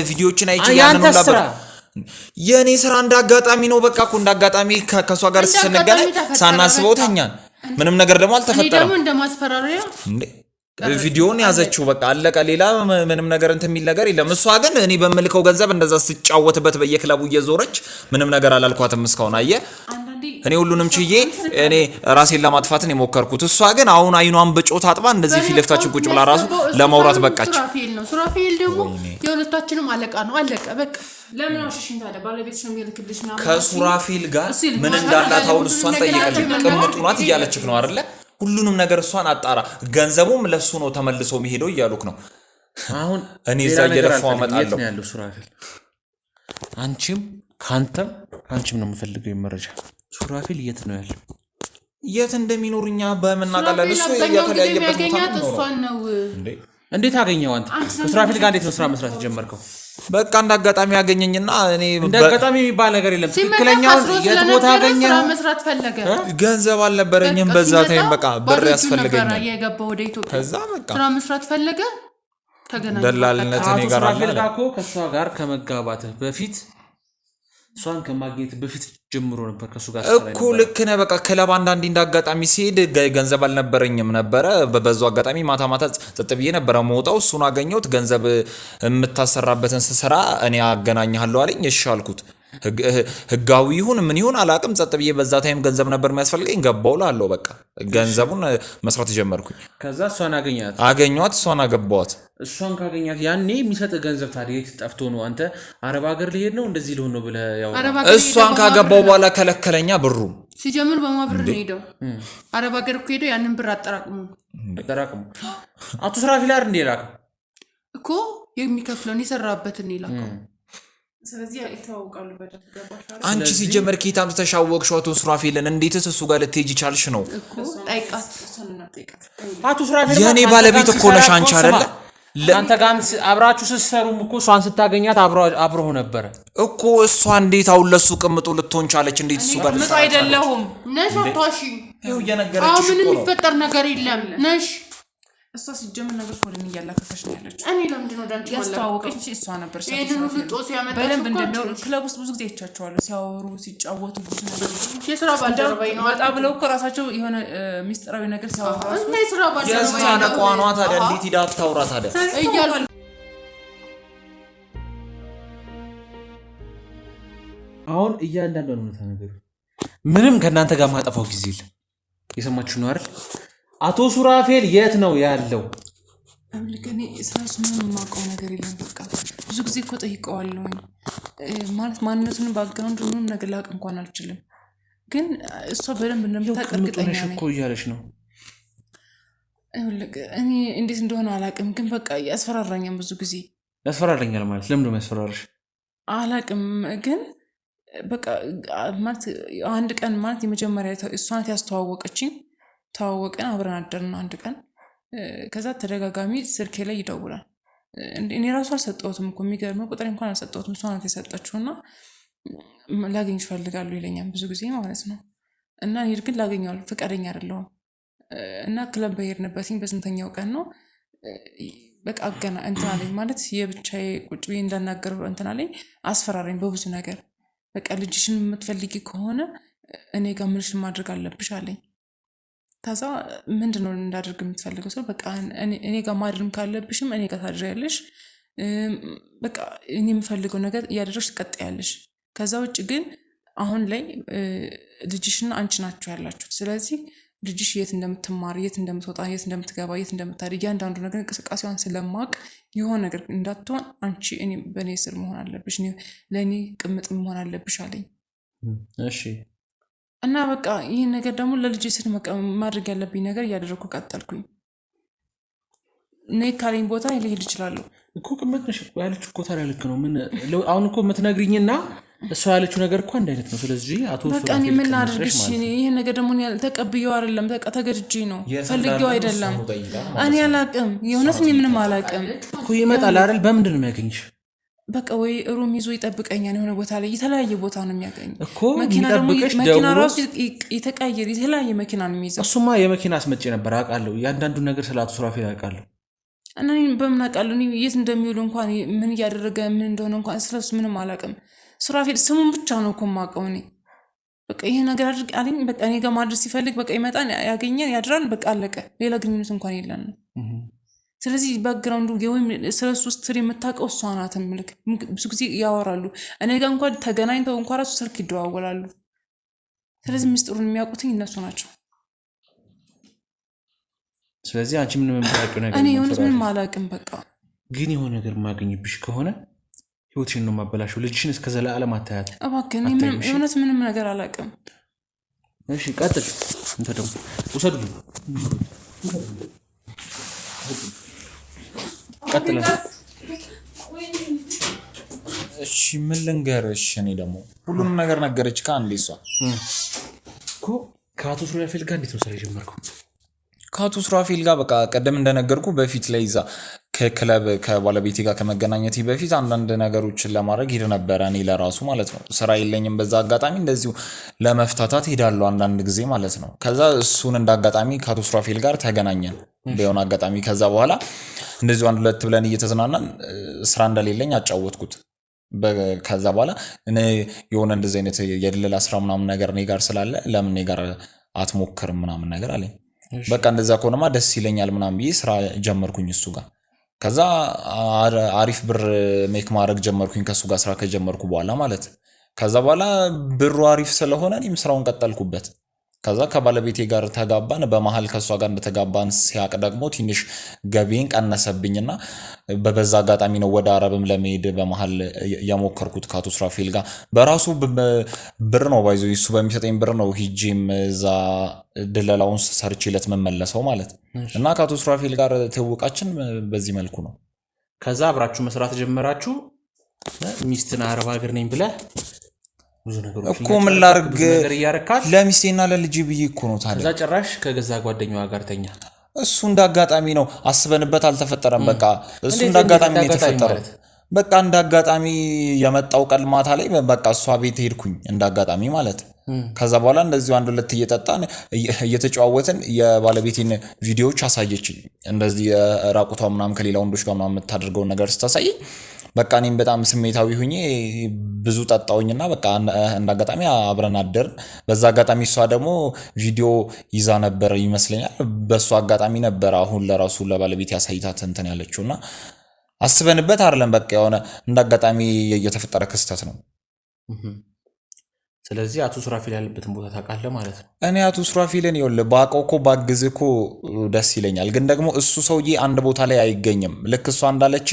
ቪዲዮዎችን አይቻለሁ። ያንን ሁሉ ነበር የኔ ስራ እንዳጋጣሚ ነው። በቃ እኮ እንዳጋጣሚ ከሷ ጋር ስንገናኝ ሳናስበው ተኛን። ምንም ነገር ደግሞ አልተፈጠረም። ደግሞ እንደማስፈራሪያ እንዴ ቪዲዮውን ያዘችው በቃ አለቀ። ሌላ ምንም ነገር እንትን የሚል ነገር የለም። እሷ ግን እኔ በምልከው ገንዘብ እንደዛ ስጫወትበት በየክለቡ እየዞረች ምንም ነገር አላልኳትም እስካሁን። አየ እኔ ሁሉንም ችዬ እኔ ራሴን ለማጥፋት ነው የሞከርኩት። እሷ ግን አሁን አይኗን በጮት አጥባ እንደዚህ ፊት ለፊታችን ቁጭ ብላ ራሱ ለማውራት በቃች። ሱራፌል ደግሞ የሁለታችንም አለቃ ነው። አለቀ በቃ። ለምን አውሽሽን ታዲያ ባለቤትሽ ነው የሚልክልሽ ነው? ከሱራፌል ጋር ምን እንዳላት አሁን እሷን ጠይቀልኝ። ቅምጡ ናት እያለችክ ነው አይደለ? ሁሉንም ነገር እሷን አጣራ። ገንዘቡም ለሱ ነው ተመልሶ የሚሄደው እያሉክ ነው። አሁን እኔ እዛ እየለፋው አመጣለሁ። ያለው ሱራፌል አንቺም ካንተም ነው የምፈልገው መረጃ። ሱራፌል የት ነው ያለው? የት እንደሚኖርኛ በመናቀላል እሱ ያተለያየበት ቦታ ነው እንዴ? እንዴት አገኘው አንተ? ከሱራፌል ጋር እንዴት ነው ስራ መስራት የጀመርከው? በቃ እንዳጋጣሚ ያገኘኝና እኔ እንዳጋጣሚ የሚባል ነገር የለም። ትክክለኛው የት ቦታ አገኘ? ስራ መስራት ፈለገ። ገንዘብ አልነበረኝም በዛ ታይም። በቃ ብር ያስፈልገኛል። የገባው ወደ ኢትዮጵያ ከዛ በቃ ስራ መስራት ፈለገ። ተገናኘ። ደላልነት እኔ ጋር አለ። ሱራፌል ጋር እኮ ከሷ ጋር ከመጋባት በፊት እሷን ከማግኘት በፊት ጀምሮ ነበር ከሱ ጋር እኮ። ልክ ነህ። በቃ ክለብ አንዳንዴ እንዳጋጣሚ ሲሄድ ገንዘብ አልነበረኝም ነበረ። በዛው አጋጣሚ ማታ ጸጥ ብዬ ነበረ መውጣው። እሱን አገኘሁት። ገንዘብ የምታሰራበትን ስራ እኔ አገናኝሃለሁ አለኝ። እሺ አልኩት። ህጋዊ ይሁን ምን ይሁን አላቅም። ጸጥ ብዬ በዛ ታይም ገንዘብ ነበር የሚያስፈልገኝ። ገባው ላለው በቃ ገንዘቡን መስራት ጀመርኩኝ። ከዛ እሷን አገኘኋት፣ እሷን አገባኋት። እሷን ካገኛት ያኔ የሚሰጥ ገንዘብ ታዲያ የት ጠፍቶ ነው? አንተ አረብ ሀገር ልሄድ ነው እንደዚህ ልሆን ነው ብለህ ያው እሷን ካገባው በኋላ ከለከለኛ። ብሩ ሲጀምር በማብር ነው ሄደው አረብ ሀገር እኮ ሄደው ያንን ብር አጠራቅሙ አቶ ስራፊል አይደል እንዴ ላከው እኮ የሚከፍለውን የሰራበትን ይላከው። ስለዚህ ይተዋወቃሉ በደንብ ገባሽ? አንቺ ሲጀመር ኬታም ተሻወቅሽው አቶ ሱራፌልን እንዴትስ እሱ ጋር ልትሄጂ ቻልሽ ነው እኮ ጠይቃት። አቶ ሱራፌል የኔ ባለቤት እኮ ነሽ አንቺ አይደለ? አንተ ጋር አብራችሁ ስትሰሩም እኮ እሷን ስታገኛት አብረው ነበረ እኮ። እሷ እንዴት አሁን ለሱ ቅምጡ ልትሆን ቻለች? እንዴት እሱ ጋር ልትሰራ አይደለሁም ነሽ አታሺ። ይኸው እየነገረችሽ እኮ ምንም የሚፈጠር ነገር የለም ነሽ። እሷ ሲጀምር ነገር ወደም እያላከከች ነው ያለችው። እኔ ለምንድን ነው ዳንቺ ያስተዋወቀች እሷ ነበር። ይሄንን ሁሉ ጦስ ያመጣችው በደንብ እንደሚያወሩ ክለብ ውስጥ ብዙ ጊዜ አይቻቸዋለሁ ሲያወሩ ሲጫወቱ ብዙ ነገር የስራ ባልደረባይ ነው ወጣ ብለው እኮ ራሳቸው የሆነ ሚስጥራዊ ነገር ሲያወሩ እና የስራ ባልደረባይ ነው ቋኗ። ታዲያ እንዴት ሂዳ ታውራ ታዲያ እያልኩ አሁን እያንዳንዱ ነው ነገር ምንም ከእናንተ ጋር ማጠፋው ጊዜ የለም። የሰማችሁ ነው አይደል? አቶ ሱራፌል የት ነው ያለው? እኔ ስለሱ ምንም የማውቀው ነገር የለም። በቃ ብዙ ጊዜ እኮ ጠይቀዋለሁ ማለት ማንነቱን ባክግራውንድ ምንም ነገር ላውቅ እንኳን አልችልም። ግን እሷ በደንብ እንደምታውቅ እርግጠኛ ነኝ እኮ እያለች ነው። እኔ እንዴት እንደሆነ አላውቅም፣ ግን በቃ ያስፈራራኛል ብዙ ጊዜ። ያስፈራራኛል ማለት ለምን ነው የሚያስፈራራሽ? አላውቅም፣ ግን በቃ ማለት አንድ ቀን ማለት የመጀመሪያ እሷ ናት ያስተዋወቀችኝ። ተዋወቀን፣ አብረን አደርን አንድ ቀን። ከዛ ተደጋጋሚ ስልኬ ላይ ይደውላል። እኔ ራሱ አልሰጠሁትም እኮ የሚገርመው ቁጥሬ እንኳን አልሰጠሁትም። እሷ ናት የሰጠችውና ላገኝሽ እፈልጋለሁ ይለኛል ብዙ ጊዜ ማለት ነው። እና እኔ ግን ላገኘው ፈቃደኛ አይደለሁም። እና ክለብ በሄድንበትኝ በስንተኛው ቀን ነው በቃ አገና እንትን አለኝ ማለት የብቻዬ ቁጭ ብዬ እንዳናገረው እንትን አለኝ። አስፈራራኝ በብዙ ነገር። በቃ ልጅሽን የምትፈልጊ ከሆነ እኔ ጋር ምንሽን ማድረግ አለብሽ አለኝ። ከዛ ምንድን ነው እንዳደርግ የምትፈልገው ሰው? በቃ እኔ ጋር ማድረግ ካለብሽም እኔ ጋር ታድሪያለሽ። በቃ እኔ የምፈልገው ነገር እያደረግሽ ትቀጥያለሽ። ከዛ ውጭ ግን አሁን ላይ ልጅሽና አንቺ ናቸው ያላችሁት። ስለዚህ ልጅሽ የት እንደምትማር፣ የት እንደምትወጣ፣ የት እንደምትገባ፣ የት እንደምታድግ እያንዳንዱ ነገር እንቅስቃሴዋን ስለማቅ የሆነ ነገር እንዳትሆን አንቺ በእኔ ስር መሆን አለብሽ፣ ለእኔ ቅምጥ መሆን አለብሽ አለኝ። እሺ። እና በቃ ይህን ነገር ደግሞ ለልጅ ስል ማድረግ ያለብኝ ነገር እያደረግኩ ቀጠልኩኝ። እኔ ካለኝ ቦታ ሊሄድ እችላለሁ እኮ ቅምጥ ነሽ ያለች እኮ ታዲያ ልክ ነው። ምን አሁን እኮ የምትነግሪኝና እሷ ያለችው ነገር እኮ አንድ አይነት ነው። ስለዚህ አቶ በቃ እኔ ምን ላድርግሽ? ይህን ነገር ደግሞ ተቀብዬው አይደለም ተገድጄ ነው ፈልጌው አይደለም። እኔ አላቅም፣ የእውነት እኔ ምንም አላቅም እኮ። ይመጣል አይደል? በምንድን ነው የሚያገኝሽ? በቃ ወይ ሩም ይዞ ይጠብቀኛል የሆነ ቦታ ላይ፣ የተለያየ ቦታ ነው የሚያገኝ እኮ። መኪና ራሱ የተቀያየር የተለያየ መኪና ነው የሚይዘው። እሱማ የመኪና አስመጪ ነበር አውቃለሁ። እያንዳንዱን ነገር ስለ አቶ ሱራፌል አውቃለሁ። እና በምን አውቃለሁ? የት እንደሚውሉ እንኳን ምን እያደረገ ምን እንደሆነ እንኳን ስለሱ ምንም አላውቅም። ሱራፌል ስሙን ብቻ ነው እኮ የማውቀው እኔ። በቃ ይሄ ነገር አድርግ አለኝ። በቃ እኔ ጋር ማድረስ ሲፈልግ በቃ ይመጣል፣ ያገኛል፣ ያድራል። በቃ አለቀ። ሌላ ግንኙነት እንኳን የለንም። ስለዚህ ባክግራውንዱ ወይም ስለሱ ስትሪ የምታውቀው እሷ ናት። ምልክ ብዙ ጊዜ ያወራሉ። እኔ ጋር እንኳን ተገናኝተው እንኳን ራሱ ስልክ ይደዋወላሉ። ስለዚህ ምስጢሩን የሚያውቁትኝ እነሱ ናቸው። ስለዚህ አንቺ ምንም የምታውቂው ነገር እኔ የሆነት ምንም አላውቅም። በቃ ግን የሆነ ነገር የማገኝብሽ ከሆነ ህይወትሽን ነው የማበላሸው። ልጅሽን እስከ ዘላለም አታያት እባክህ። የሆነት ምንም ነገር አላውቅም። እሺ ቀጥል። እንተ ደግሞ ውሰዱልኝ። ቀጥል። እሺ ምን ልንገርሽ? እኔ ደግሞ ሁሉንም ነገር ነገረች ከአንዴ። እሷ እኮ ከአቶ ሱራፌል ጋር እንዴት ነው ስራ የጀመርከው? ከአቶ ሱራፌል ጋር በቃ ቀደም እንደነገርኩ በፊት ላይ ይዛ ከክለብ ከባለቤቴ ጋር ከመገናኘቴ በፊት አንዳንድ ነገሮችን ለማድረግ ሄድ ነበረ። እኔ ለራሱ ማለት ነው ስራ የለኝም። በዛ አጋጣሚ እንደዚሁ ለመፍታታት ሄዳለሁ አንዳንድ ጊዜ ማለት ነው። ከዛ እሱን እንደ አጋጣሚ ከአቶ ሱራፌል ጋር ተገናኘን በሆነ አጋጣሚ። ከዛ በኋላ እንደዚሁ አንድ ሁለት ብለን እየተዝናናን ስራ እንደሌለኝ አጫወትኩት። ከዛ በኋላ እኔ የሆነ እንደዚህ አይነት የድለላ ስራ ምናምን ነገር እኔ ጋር ስላለ ለምን እኔ ጋር አትሞክርም ምናምን ነገር አለኝ። በቃ እንደዛ ከሆነማ ደስ ይለኛል ምናምን ብዬ ስራ ጀመርኩኝ እሱ ጋር። ከዛ አሪፍ ብር ሜክ ማድረግ ጀመርኩኝ ከሱ ጋር ስራ ከጀመርኩ በኋላ ማለት። ከዛ በኋላ ብሩ አሪፍ ስለሆነ እኔም ስራውን ቀጠልኩበት። ከዛ ከባለቤቴ ጋር ተጋባን። በመሀል ከእሷ ጋር እንደተጋባን ሲያቅ ደግሞ ትንሽ ገቢን ቀነሰብኝና በበዛ አጋጣሚ ነው ወደ አረብም ለመሄድ በመሀል የሞከርኩት ከአቶ ሱራፌል ጋር። በራሱ ብር ነው ባይዞ እሱ በሚሰጠኝ ብር ነው ሂጂም እዛ ድለላውን ሰርቼለት መመለሰው ማለት እና ከአቶ ሱራፌል ጋር ትውቃችን በዚህ መልኩ ነው። ከዛ አብራችሁ መስራት ጀመራችሁ። ሚስትን አረብ ሀገር ነኝ ብለህ ብዙ ነገሮች እኮ ምን ላድርግ ለሚስቴና ለልጄ ብዬ እኮ ነው። ታዲያ ከዛ ጭራሽ ከገዛ ጓደኛዋ ጋር ተኛ። እሱ እንዳጋጣሚ ነው፣ አስበንበት አልተፈጠረም። በቃ እሱ እንዳጋጣሚ ነው የተፈጠረው። በቃ እንዳጋጣሚ የመጣው ቀን ማታ ላይ በቃ እሷ ቤት ሄድኩኝ እንዳጋጣሚ ማለት። ከዛ በኋላ እንደዚሁ አንድ ሁለት እየጠጣን እየተጨዋወትን የባለቤቴን ቪዲዮዎች አሳየችኝ። እንደዚህ ራቁቷ ምናምን ከሌላ ወንዶች ጋር ምናምን የምታደርገውን ነገር ስታሳየኝ በቃ እኔም በጣም ስሜታዊ ሁኜ ብዙ ጠጣውኝና በቃ እንዳጋጣሚ አብረን አደርን። በዛ አጋጣሚ እሷ ደግሞ ቪዲዮ ይዛ ነበር ይመስለኛል። በሱ አጋጣሚ ነበር አሁን ለራሱ ለባለቤት ያሳይታት እንትን ያለችውና አስበንበት አይደለም። በቃ የሆነ እንዳጋጣሚ የተፈጠረ ክስተት ነው። ስለዚህ አቶ ሱራፌል ያለበትን ቦታ ታውቃለህ ማለት ነው። እኔ አቶ ሱራፌልን ይኸውልህ ባውቀው እኮ ባግዝህ እኮ ደስ ይለኛል። ግን ደግሞ እሱ ሰውዬ አንድ ቦታ ላይ አይገኝም። ልክ እሷ እንዳለች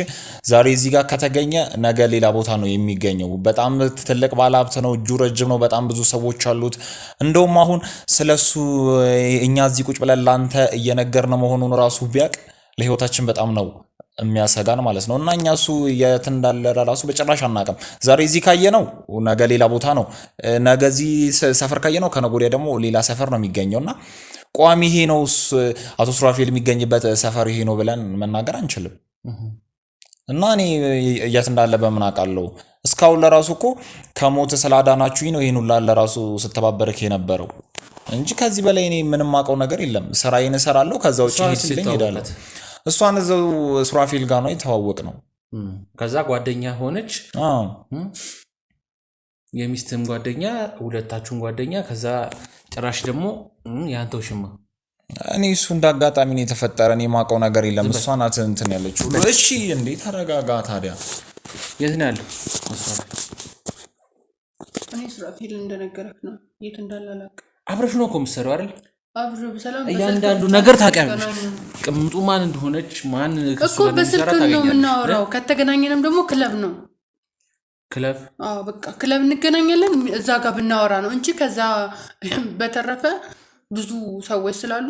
ዛሬ እዚህ ጋር ከተገኘ ነገ ሌላ ቦታ ነው የሚገኘው። በጣም ትልቅ ባለሀብት ነው፣ እጁ ረጅም ነው፣ በጣም ብዙ ሰዎች አሉት። እንደውም አሁን ስለሱ እኛ እዚህ ቁጭ ብለን ላንተ እየነገርን መሆኑን ራሱ ቢያቅ ለህይወታችን በጣም ነው የሚያሰጋን ማለት ነው። እና እኛ እሱ የት እንዳለ ራሱ በጭራሽ አናውቅም። ዛሬ እዚህ ካየነው ነገ ሌላ ቦታ ነው፣ ነገ እዚህ ሰፈር ካየነው ከነገ ወዲያ ደግሞ ሌላ ሰፈር ነው የሚገኘው። እና ቋሚ ይሄ ነው አቶ ሱራፌል የሚገኝበት ሰፈር ይሄ ነው ብለን መናገር አንችልም። እና እኔ የት እንዳለ በምን አውቃለሁ? እስካሁን ለራሱ እኮ ከሞት ስላዳናችሁኝ ነው ይሄን ሁላ ለራሱ ስተባበረክ የነበረው እንጂ ከዚህ በላይ እኔ ምንም አውቀው ነገር የለም። ስራዬን እሰራለሁ፣ ከዛ ውጭ ሄድ ሲለኝ ሄዳለሁ። እሷን እዛው ሱራፌል ጋር ነው የተዋወቅ ነው። ከዛ ጓደኛ ሆነች፣ የሚስትም ጓደኛ፣ ሁለታችሁም ጓደኛ። ከዛ ጭራሽ ደግሞ ያንተው ሽማ። እኔ እሱ እንዳጋጣሚ ነው የተፈጠረ። እኔ የማውቀው ነገር የለም። እሷ ናት እንትን ያለችው። እሺ እንዴ ተረጋጋ። ታዲያ የት ነው ያለው? እኔ ሱራፌል እንደነገረክ ነው። የት እንዳለ አላውቅም። አብረሽ ነው እኮ የምትሰራው አይደል? እያንዳንዱ ነገር ታውቂያለሽ። ቅምጡ ማን እንደሆነች ማን እኮ በስልክ ነው የምናወራው። ከተገናኘንም ደግሞ ክለብ ነው ክለብ። አዎ በቃ ክለብ እንገናኛለን። እዛ ጋር ብናወራ ነው እንጂ ከዛ በተረፈ ብዙ ሰዎች ስላሉ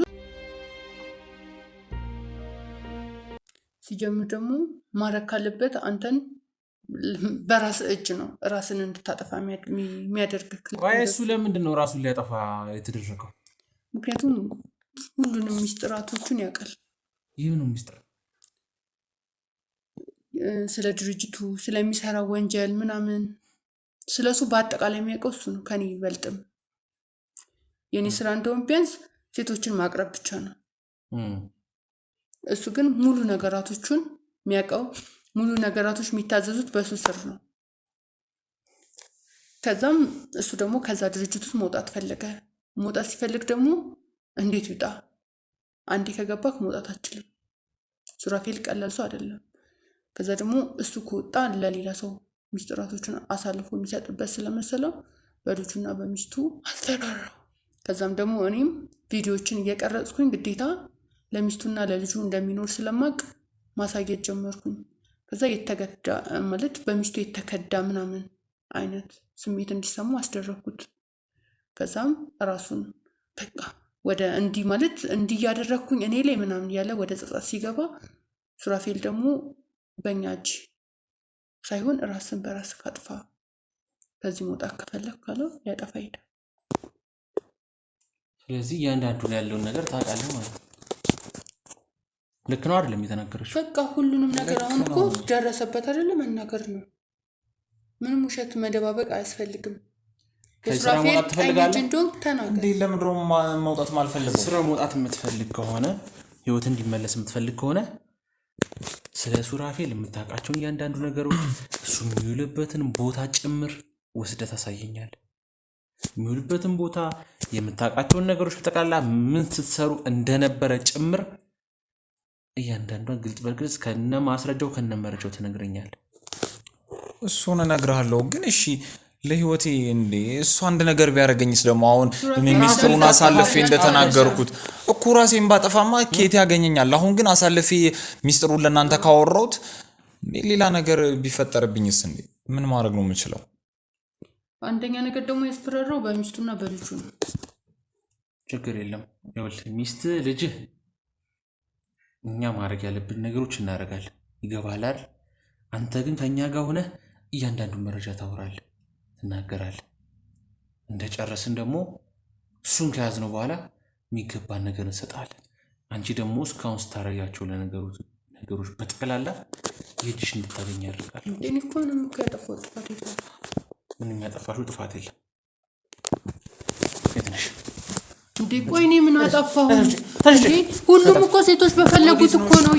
ሲጀምር ደግሞ ማድረግ ካለበት አንተን በራስ እጅ ነው ራስን እንድታጠፋ የሚያደርግ ክለብ። እሱ ለምንድን ነው ራሱን ሊያጠፋ የተደረገው? ምክንያቱም ሁሉንም ሚስጥራቶቹን ያውቃል። ይህ ነው ሚስጥር። ስለ ድርጅቱ ስለሚሰራው ወንጀል ምናምን ስለሱ በአጠቃላይ የሚያውቀው እሱ ነው፣ ከኔ ይበልጥም። የኔ ስራ እንደውም ቢያንስ ሴቶችን ማቅረብ ብቻ ነው። እሱ ግን ሙሉ ነገራቶቹን የሚያውቀው፣ ሙሉ ነገራቶች የሚታዘዙት በሱ ስር ነው። ከዛም እሱ ደግሞ ከዛ ድርጅት ውስጥ መውጣት ፈለገ። መውጣት ሲፈልግ ደግሞ እንዴት ይውጣ? አንዴ ከገባክ መውጣት አትችልም። ሱራፌል ቀላል ሰው አይደለም። ከዛ ደግሞ እሱ ከወጣ ለሌላ ሰው ሚስጥራቶቹን አሳልፎ የሚሰጥበት ስለመሰለው በልጁና በሚስቱ አልተራራው። ከዛም ደግሞ እኔም ቪዲዮዎችን እየቀረጽኩኝ ግዴታ ለሚስቱና ለልጁ እንደሚኖር ስለማቅ ማሳየት ጀመርኩኝ። ከዛ የተገዳ ማለት በሚስቱ የተከዳ ምናምን አይነት ስሜት እንዲሰሙ አስደረግኩት። ከዛም ራሱን በቃ ወደ እንዲህ ማለት እንዲህ ያደረግኩኝ እኔ ላይ ምናምን ያለ ወደ ጸጸት ሲገባ ሱራፌል ደግሞ በእኛ እጅ ሳይሆን ራስን በራስ ካጥፋ ከዚህ መውጣት ከፈለግ ካለው ሊያጠፋ ሄዳል። ስለዚህ እያንዳንዱን ያለውን ነገር ታውቃለህ ማለት ነው። ልክ ነው አይደለም የተናገረች? በቃ ሁሉንም ነገር አሁን እኮ ደረሰበት አይደለም መናገር ነው። ምንም ውሸት መደባበቅ አያስፈልግም። የሱራፌል ትፈልጋለህ እንደውም ተናገር። እንዴ ለምድሮ መውጣት ማልፈልገው? ስራ መውጣት የምትፈልግ ከሆነ ህይወት እንዲመለስ የምትፈልግ ከሆነ ስለ ሱራፌል የምታውቃቸውን እያንዳንዱ ነገሮች እሱ የሚውልበትን ቦታ ጭምር ወስደህ ታሳየኛለህ። የሚውልበትን ቦታ፣ የምታውቃቸውን ነገሮች በጠቅላላ ምን ስትሰሩ እንደነበረ ጭምር እያንዳንዷን ግልጽ በግልጽ ከነ ማስረጃው ከነ መረጃው ትነግረኛለህ። እሱን እነግርሃለሁ። ግን እሺ ለህይወቴ እንዴ እሱ አንድ ነገር ቢያደርገኝስ ደግሞ አሁን ሚስጥሩን አሳልፌ እንደተናገርኩት እኮ ራሴን ባጠፋማ ኬት ያገኘኛል። አሁን ግን አሳልፌ ሚስጥሩን ለእናንተ ካወራሁት ሌላ ነገር ቢፈጠርብኝስ እንዴ ምን ማድረግ ነው የምችለው? አንደኛ ነገር ደግሞ ያስፈራራው በሚስቱና በልጁ ነው። ችግር የለም ይኸውልህ ሚስት ልጅህ እኛ ማድረግ ያለብን ነገሮች እናደርጋለን። ይገባሃል አይደል? አንተ ግን ከኛ ጋር ሆነ እያንዳንዱን መረጃ ታወራለህ፣ ትናገራለህ። እንደጨረስን ደግሞ እሱን ከያዝነው በኋላ የሚገባን ነገር እንሰጣለን። አንቺ ደግሞ እስካሁን ስታረጋቸው ለነገሮች በጠቅላላ የእጅሽ እንድታገኝ ያደርጋል። እኔ እኮ ምንም እኮ ያጠፋሁት ጥፋት የለም። ምንም ያጠፋሽው ጥፋት የለም። የት ነሽ እንዴ? ቆይ እኔ ምን አጠፋሁ? ሁሉም እኮ ሴቶች በፈለጉት እኮ ነው።